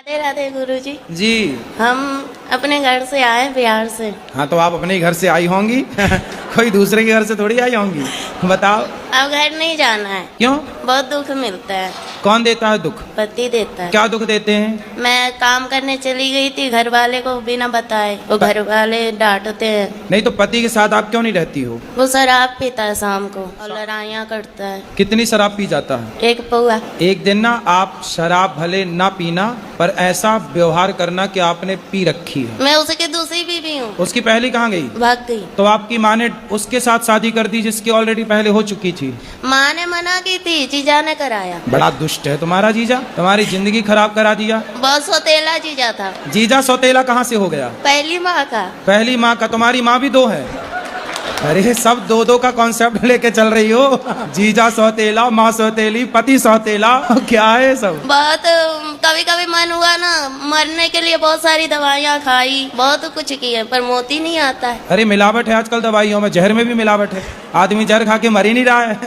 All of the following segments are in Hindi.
राधे राधे गुरुजी। जी। हम अपने घर से आए बिहार से। हाँ, तो आप अपने घर से आई होंगी कोई दूसरे के घर से थोड़ी आई होंगी। बताओ। अब घर नहीं जाना है। क्यों? बहुत दुख मिलता है। कौन देता है दुख? पति देता है। क्या दुख देते हैं? मैं काम करने चली गई थी, घर वाले को बिना बताए, वो घर वाले डांटते हैं। नहीं तो पति के साथ आप क्यों नहीं रहती हो? वो शराब पीता है शाम को और लड़ाइयाँ करता है। कितनी शराब पी जाता है? एक पौआ। एक दिन ना आप शराब भले ना पीना, पर ऐसा व्यवहार करना कि आपने पी रखी है। मैं उसकी दूसरी बीवी हूँ। उसकी पहली कहाँ गई? भाग गई। तो आपकी माँ ने उसके साथ शादी कर दी जिसकी ऑलरेडी पहले हो चुकी थी। माँ ने मना की थी, जीजा ने कराया। बड़ा दुष्ट है तुम्हारा जीजा, तुम्हारी जिंदगी खराब करा दिया। बहुत सौतेला जीजा था। जीजा सौतेला कहाँ से हो गया? पहली माँ का। पहली माँ का? तुम्हारी माँ भी दो है? अरे सब दो दो का कॉन्सेप्ट लेके चल रही हो। जीजा सौतेला, माँ सौतेली, पति सौतेला, क्या है सब? बहुत कभी कभी मन हुआ ना मरने के लिए, बहुत सारी दवाइयाँ खाई, बहुत कुछ किए, पर मोती नहीं आता है। अरे मिलावट है आजकल दवाइयों में, जहर में भी मिलावट है। आदमी जहर खा के मर ही नहीं रहा है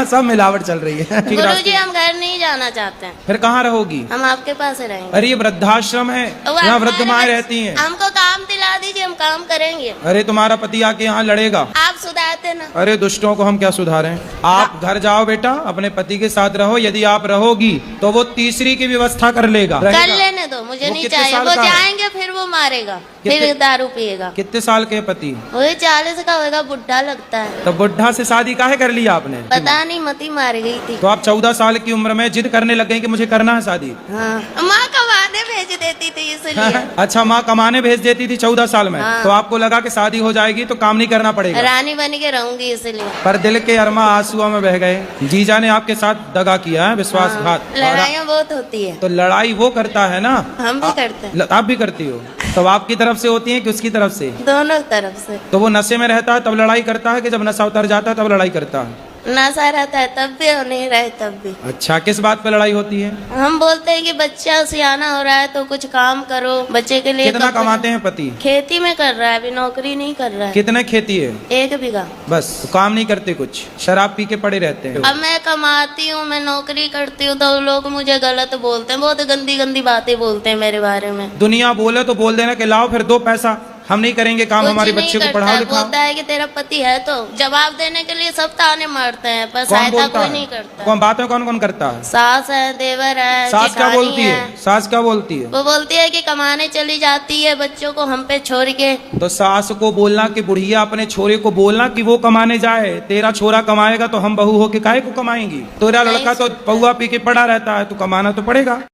सब मिलावट चल रही है। गुरुजी हम घर नहीं जाना चाहते हैं। फिर कहाँ रहोगी? हम आपके पास रहेंगे। अरे ये वृद्धाश्रम है, वो यहाँ वृद्ध हमारे माएँ बच्चे- रहती हैं। हमको काम दिला दीजिए, हम काम करेंगे। अरे तुम्हारा पति आके यहाँ लड़ेगा। आप सुधारते ना। अरे दुष्टों को हम क्या सुधारें? आप घर जाओ बेटा, अपने पति के साथ रहो। यदि आप रहोगी तो वो तीसरी की व्यवस्था कर लेगा। कर लेने दो, मुझे वो नहीं कितने चाहिए। साल वो का है? जाएंगे फिर वो मारेगा, कितने- फिर दारू पिएगा। कितने साल के पति? वही 40 का होगा, बुढ़ा लगता है। तो बुढ़ा से शादी काहे कर लिया आपने? पता नहीं, मती मार गई थी। तो आप 14 साल की उम्र में जिद करने लग गए कि मुझे करना है शादी। हाँ, माँ कमाने भेज देती थी इसलिए। अच्छा, माँ कमाने भेज देती थी 14 साल में। हाँ। तो आपको लगा कि शादी हो जाएगी तो काम नहीं करना पड़ेगा। रानी बन के रहूंगी इसलिए। पर दिल के अरमा आंसुओं में बह गए। जीजा ने आपके साथ दगा किया है, विश्वासघात। लड़ाइयाँ बहुत होती है। तो लड़ाई वो करता है ना? हम भी करते हैं। आप भी करती हो? तो आपकी तरफ से होती है कि उसकी तरफ से? दोनों तरफ से। तो वो नशे में रहता है तब लड़ाई करता है कि जब नशा उतर जाता है तब लड़ाई करता है? नशा रहता है तब भी और नहीं रहे तब भी। अच्छा, किस बात पे लड़ाई होती है? हम बोलते हैं कि बच्चा सियाना हो रहा है तो कुछ काम करो, बच्चे के लिए कितना कपड़े- कमाते हैं पति? खेती में कर रहा है, अभी नौकरी नहीं कर रहा है। कितने खेती है? 1 बीघा। बस, तो काम नहीं करते कुछ, शराब पी के पड़े रहते हैं। अब मैं कमाती हूँ, मैं नौकरी करती हूँ, तो लोग मुझे गलत बोलते हैं, बहुत गंदी गंदी बातें बोलते हैं मेरे बारे में। दुनिया बोले तो बोल देना कि लाओ फिर दो पैसा, हम नहीं करेंगे काम, कुछ हमारे नहीं बच्चे को करता पढ़ाओ है, लिखाओ। बोलता है कि तेरा पति है, तो जवाब देने के लिए सब ताने मारते हैं, पर कौन सहायता बोलता कोई है? नहीं करता। कौन बातें कौन कौन करता है? सास है, देवर है, सास क्या जेठानी बोलती है? सास क्या बोलती है? वो बोलती है कि कमाने चली जाती है, बच्चों को हम पे छोड़ के। तो सास को बोलना कि बुढ़िया अपने छोरे को बोलना कि वो कमाने जाए, तेरा छोरा कमाएगा तो हम बहू होके काहे को कमाएंगी? तेरा लड़का तो पौआ पी के पड़ा रहता है, तो कमाना तो पड़ेगा।